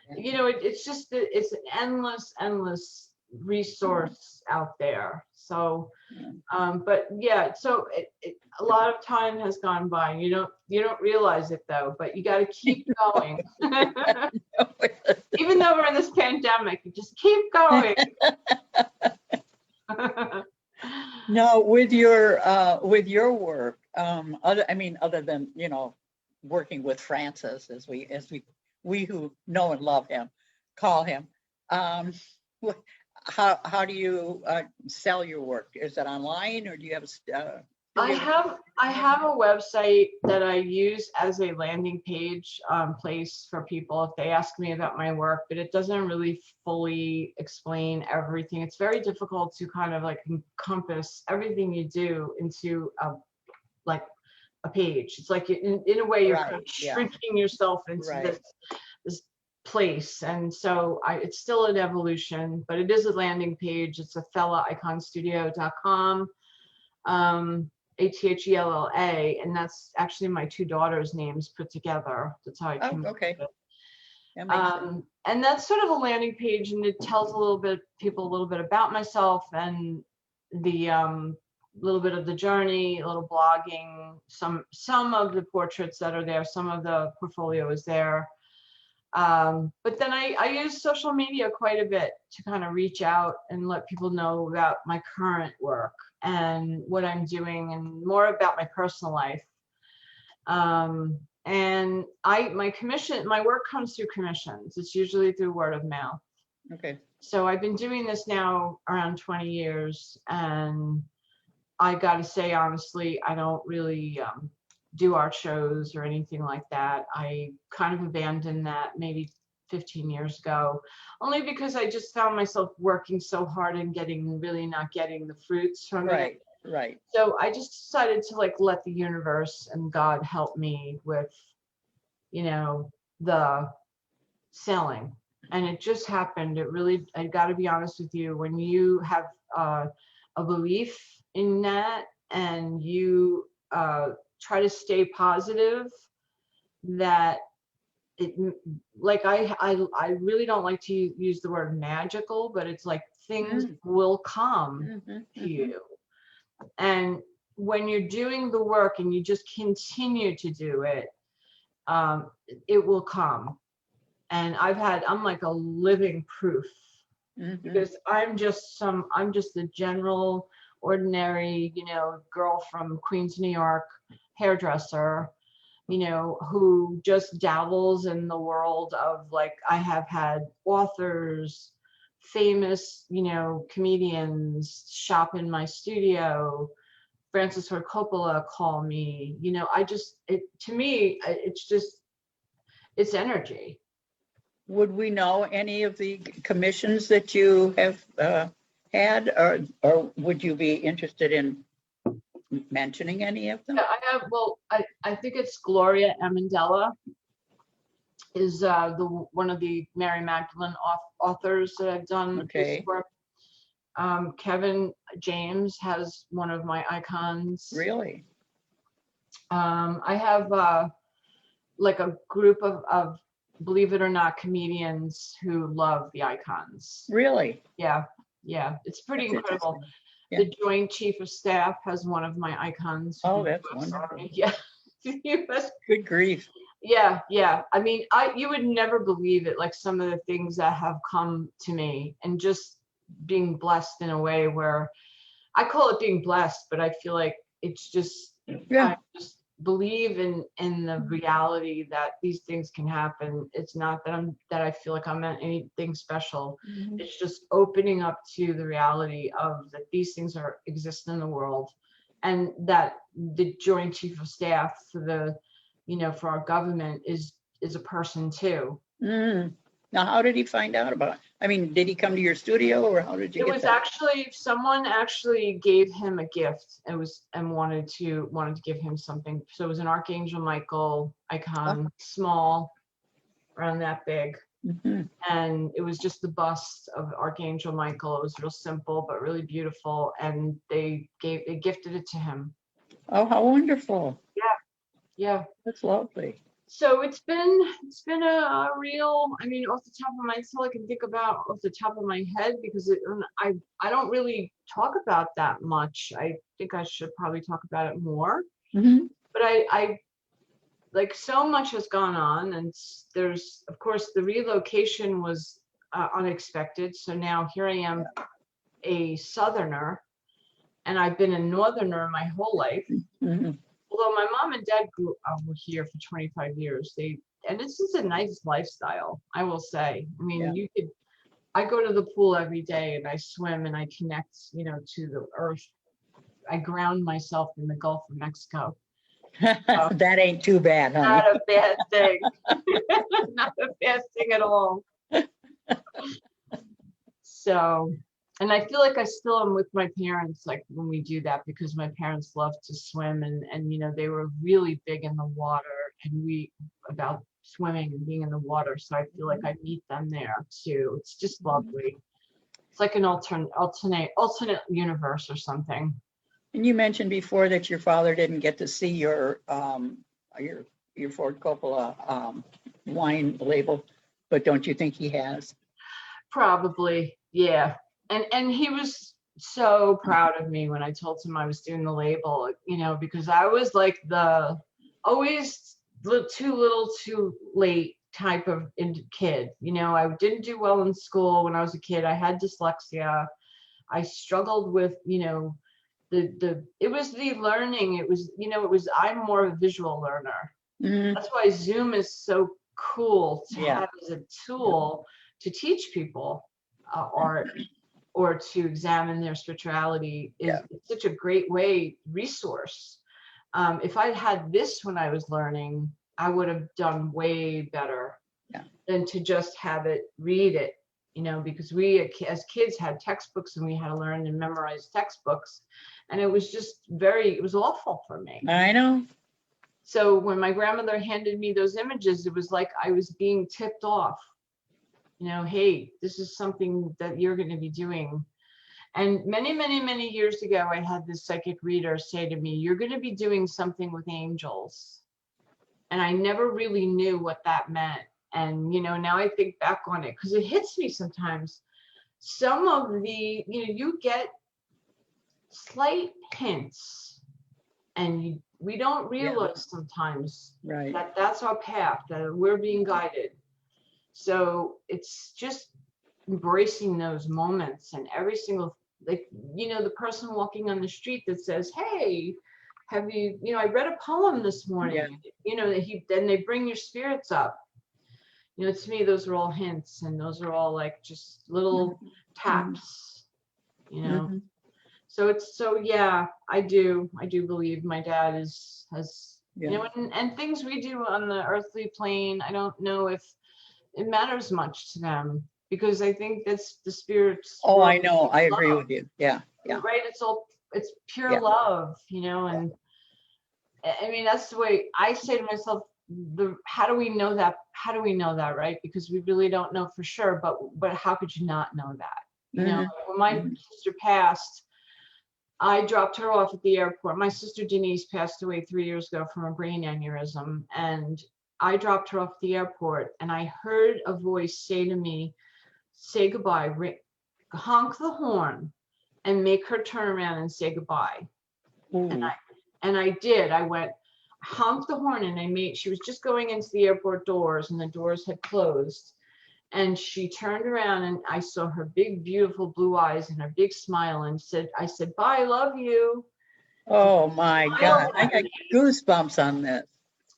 it's an endless resource out there. So, but yeah, so a lot of time has gone by. You don't realize it though, but you got to keep going. Even though we're in this pandemic, you just keep going. No, with your work, other than working with Francis, as we who know and love him call him, how do you sell your work? Is it online, or do you have I have a website that I use as a landing page place for people if they ask me about my work, but it doesn't really fully explain everything. It's very difficult to kind of like encompass everything you do into a page. It's like in a way you're kind of shrinking yourself into this place. And so it's still an evolution, but it is a landing page. It's athellaiconstudio.com. ATHELLA, and that's actually my two daughters' names put together. That's how I came up with it. That makes sense. And that's sort of a landing page, and it tells people a little bit about myself and the little bit of the journey, a little blogging, some of the portraits that are there, some of the portfolio is there. But then I use social media quite a bit to kind of reach out and let people know about my current work and what I'm doing and more about my personal life. And my work comes through commissions. It's usually through word of mouth. Okay. So I've been doing this now around 20 years, and I got to say, honestly, I don't really do art shows or anything like that. I kind of abandoned that maybe 15 years ago, only because I just found myself working so hard and really not getting the fruits from it. Right. So I just decided to let the universe and God help me with, the selling. And it just happened. I got to be honest with you, when you have a belief in that and you try to stay positive, that it, like I really don't like to use the word magical, but it's like things will come to you. And when you're doing the work and you just continue to do it, it will come. And I'm like a living proof, because I'm just the general ordinary, girl from Queens, New York, hairdresser, who just dabbles in the world of, like, I have had authors, famous, comedians shop in my studio, Francis Ford Coppola call me, to me, it's energy. Would we know any of the commissions that you have had, or would you be interested in mentioning any of them? Yeah, I have. Well, I think it's Gloria Amendola is one of the Mary Magdalene authors that I've done this work. Kevin James has one of my icons. Really? I have like a group of, believe it or not, comedians who love the icons. Really? Yeah, it's pretty incredible. Yeah. The Joint Chief of Staff has one of my icons. Oh, that's wonderful. Army. Yeah. Good grief. Yeah. I mean, you would never believe it, like some of the things that have come to me, and just being blessed in a way where I call it being blessed, but I feel like it's just, I just believe in the reality that these things can happen. It's not that I feel like I'm anything special. It's just opening up to the reality of that these things exist in the world, and that the Joint Chief of Staff for for our government is a person too. Now, how did he find out about it? I mean, did he come to your studio, or how did you get that? It was actually, someone actually gave him a gift. It was, and wanted to give him something. So it was an Archangel Michael icon, small, around that big. And it was just the bust of Archangel Michael. It was real simple, but really beautiful. And they gifted it to him. Oh, how wonderful. Yeah. That's lovely. So it's been a real, I mean, off the top of my, it's all I can think about off the top of my head, because I don't really talk about that much. I think I should probably talk about it more. But I like, so much has gone on, and there's, of course, the relocation was unexpected. So now here I am, a Southerner, and I've been a Northerner my whole life. Although my mom and dad were here for 25 years, and this is a nice lifestyle, I will say. I mean, I go to the pool every day and I swim and I connect, to the earth. I ground myself in the Gulf of Mexico. That ain't too bad, honey. Not a bad thing. Not a bad thing at all. So, and I feel like I still am with my parents, like when we do that, because my parents love to swim, and they were really big in the water, and about swimming and being in the water. So I feel like I meet them there too. It's just lovely. It's like an alternate universe or something. And you mentioned before that your father didn't get to see your Ford Coppola wine label, but don't you think he has? Probably, yeah. And he was so proud of me when I told him I was doing the label, because I was like the always too little, too late type of kid. I didn't do well in school when I was a kid. I had dyslexia. I struggled with, it was the learning. It was, I'm more of a visual learner. That's why Zoom is so cool to have as a tool to teach people art, or to examine their spirituality. It's such a great resource. If I'd had this when I was learning, I would have done way better than to just have it, read it, because we as kids had textbooks and we had to learn and memorize textbooks. And it was just it was awful for me. I know. So when my grandmother handed me those images, it was like I was being tipped off. Hey, this is something that you're going to be doing. And many, many, many years ago, I had this psychic reader say to me, "You're going to be doing something with angels." And I never really knew what that meant. And, now I think back on it because it hits me sometimes. Some of the, you get slight hints, and we don't realize sometimes Right. that that's our path, that we're being guided. So it's just embracing those moments, and every single, like, the person walking on the street that says, "Hey, have you, I read a poem this morning," then they bring your spirits up. To me, those are all hints, and those are all like just little taps, Mhm. So yeah, I do believe my dad has, Yeah. and things we do on the earthly plane, I don't know if it matters much to them, because I think that's the spirit's Oh, I world, know. I agree love, with you. Yeah. Yeah. right? It's pure Yeah. love, and I mean, that's the way I say to myself, how do we know that? How do we know that, right? Because we really don't know for sure, but how could you not know that? Mhm. When my Mhm. sister passed, I dropped her off at the airport. My sister Denise passed away 3 years ago from a brain aneurysm, and I dropped her off at the airport, and I heard a voice say to me, "Say goodbye, honk the horn, and make her turn around and say goodbye." And Ooh. I did. I went, honked the horn, and she was just going into the airport doors, and the doors had closed. And she turned around, and I saw her big, beautiful blue eyes and her big smile, and I said, "Bye, love you." Oh my Smiled God. I at got me, goosebumps on this.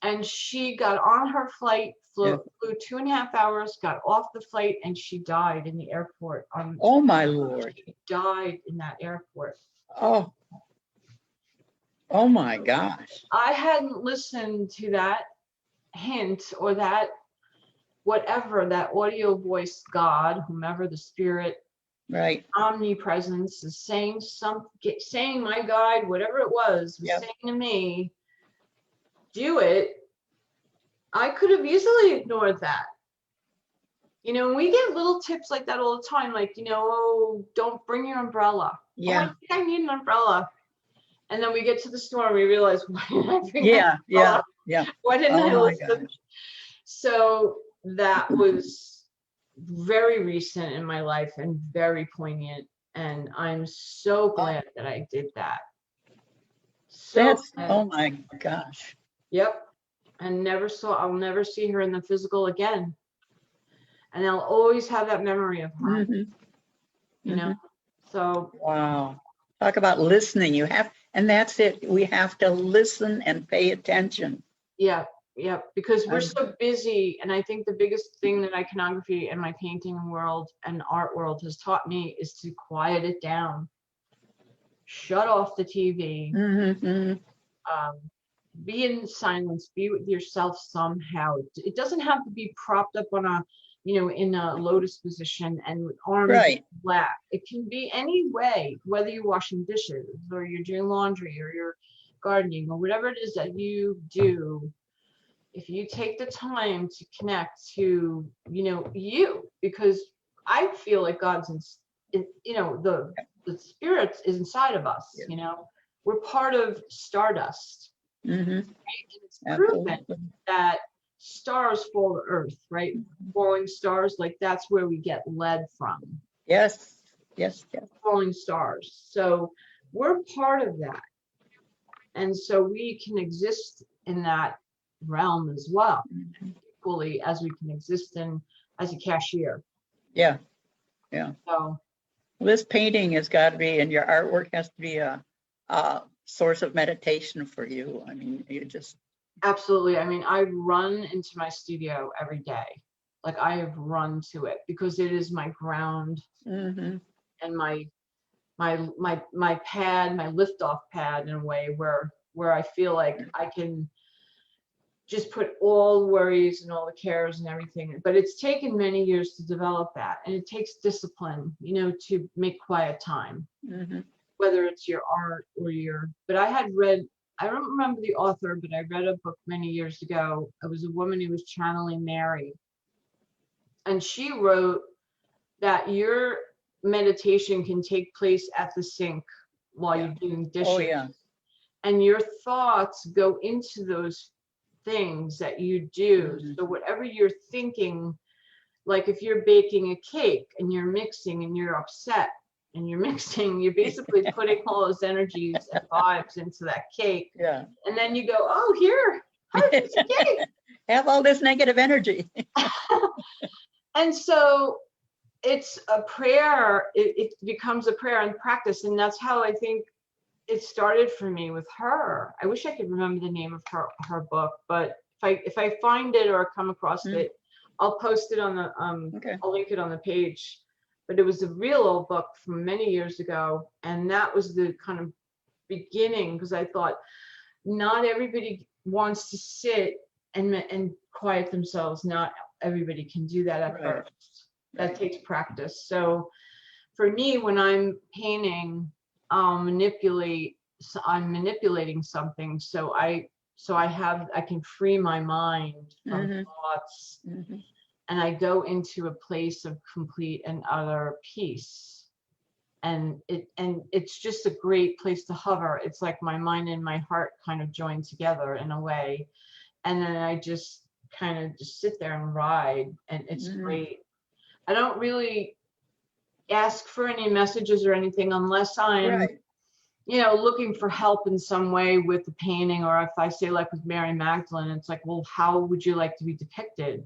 and she got on her flight, Yeah. flew 2.5 hours, got off the flight, and she died in the airport. Oh my Lord. She died in that airport. Oh, oh my gosh. I hadn't listened to that hint, or that whatever, that audio voice, God, whomever the spirit, Right. omnipresence is saying saying my guide, whatever it was Yeah. saying to me, do it. I could have easily ignored that. We get little tips like that all the time, like, "Oh, don't bring your umbrella." Oh, I Yeah. think I need an umbrella. And then we get to the store and we realize, why didn't I bring my Yeah. Yeah. umbrella? Yeah. Why didn't Oh I my listen? gosh. So that was very recent in my life and very poignant. And I'm so glad that I did that. So glad. Oh my gosh. Yep. And I'll never see her in the physical again. And I'll always have that memory of her, Mhm. Mhm. So Wow. Talk about listening. And that's it. We have to listen and pay attention. yeah, because we're Um, so busy. And I think the biggest thing that iconography and my painting world and art world has taught me is to quiet it down, shut off the TV, mhm. be in silence, be with yourself somehow. It doesn't have to be propped up on in a lotus position and with arms Right. flat. It can be any way, whether you're washing dishes or you're doing laundry or you're gardening or whatever it is that you do. If you take the time to connect to, you, because I feel like God's the spirit is inside of us, Yeah. we're part of stardust. Mhm. And it's proven Absolutely. that stars fall to earth, right? Falling stars, like that's where we get lead from. Yes. Yes. Yes. Falling stars. So we're part of that. And so we can exist in that realm as well, Mhm. equally as we can exist as a cashier. Yeah. Yeah. So This painting has got to be, and your artwork has to be a source of meditation for you. I mean, you just. absolutely. I mean, I run into my studio every day. Like I have run to it because it is my ground Mm-hmm. and my pad, my liftoff pad, in a way where I feel like I can just put all the worries and all the cares and everything. But it's taken many years to develop that, and it takes discipline, to make quiet time, Mm-hmm. whether it's your art or but I don't remember the author, but I read a book many years ago. It was a woman who was channeling Mary, and she wrote that meditation can take place at the sink while you're doing dishes. Oh, yeah. And your thoughts go into those things that you do. Mhm. So whatever you're thinking, like if you're baking a cake and you're mixing and you're upset and you're mixing, you're basically putting all those energies and vibes into that cake. Yeah. And then you go, oh, here, have a piece of cake. Have all this negative energy. And so it's a prayer. It becomes a prayer and practice. And that's how I think it started for me with her. I wish I could remember the name of her book, but if I find it or come across it, I'll post it on the I'll link it on the page. But it was a real old book from many years ago, and that was the kind of beginning, because I thought not everybody wants to sit and quiet themselves. Not everybody can do that at first. That takes practice. So for me, when I'm painting, I'm manipulating something, so I can free my mind from thoughts, and I go into a place of complete and utter peace, and it's just a great place to hover. It's like my mind and my heart kind of join together in a way, and then I just kind of just sit there and ride, and it's great. I don't really ask for any messages or anything unless I'm looking for help in some way with the painting, or if I say, like with Mary Magdalene, it's like, well, how would you like to be depicted?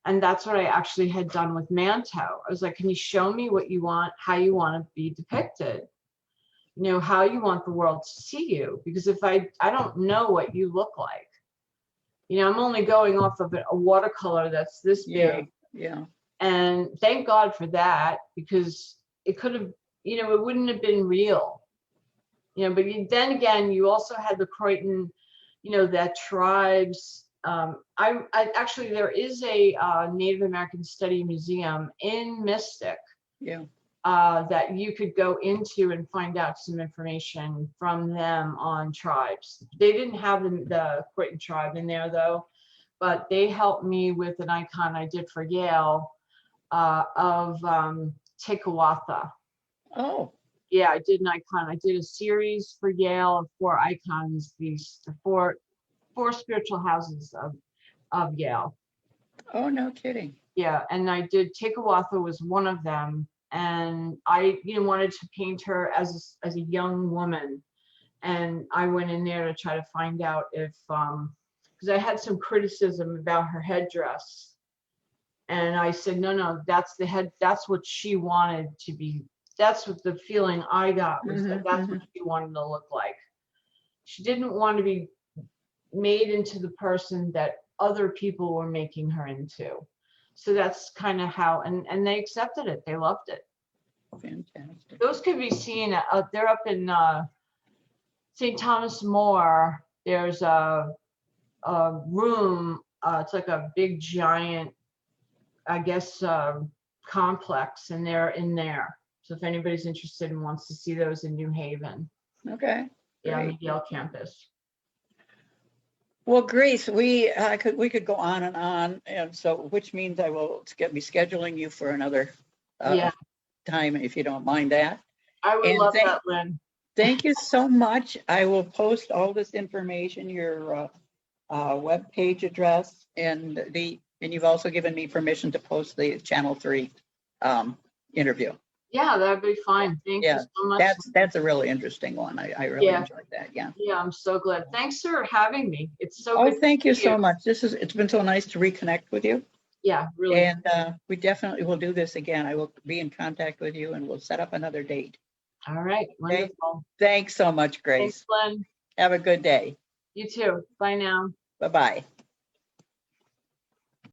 And that's what I actually had done with Manto. I was like, can you show me what you want, how you want to be depicted? How you want the world to see you? Because if I don't know what you look like, I'm only going off of a watercolor that's this big. Yeah. And thank God for that, because it could have, it wouldn't have been real. But then again, you also had the Croydon, that tribes. I actually, there is a Native American Study Museum in Mystic. Yeah. That you could go into and find out some information from them on tribes. They didn't have the Croydon tribe in there though, but they helped me with an icon I did for Yale of Tekawatha. Oh. Yeah, I did an icon. I did a series for Yale of 4 icons, the four spiritual houses of Yale. Oh, no kidding. Yeah, and I did Tekawatha was one of them, and I wanted to paint her as a young woman, and I went in there to try to find out if because I had some criticism about her headdress, and I said no, that's the head, that's what she wanted to be. That's what the feeling I got was that that's what she wanted to look like. She didn't want to be made into the person that other people were making her into. So that's kind of how, and they accepted it. They loved it. Fantastic. Those could be seen, they're up in St. Thomas More. There's a room, it's like a big giant, I guess, complex, and they're in there. So if anybody's interested and wants to see those in New Haven. Okay. Yeah, on the Yale campus. Well, Grace, we could go on, and so which means I will be scheduling you for another time, if you don't mind that. I would love that, Lynn. Thank you so much. I will post all this information, your web page address, and you've also given me permission to post the Channel 3 interview. Yeah, that'd be fine. Thank you so much. That's a really interesting one. I really enjoyed that. Yeah. Yeah, I'm so glad. Thanks for having me. It's so good. Thank you so much. It's been so nice to reconnect with you. Yeah, really. And we definitely will do this again. I will be in contact with you, and we'll set up another date. All right. Wonderful. Thanks so much, Grace. Thanks, Glenn. Have a good day. You too. Bye now. Bye-bye.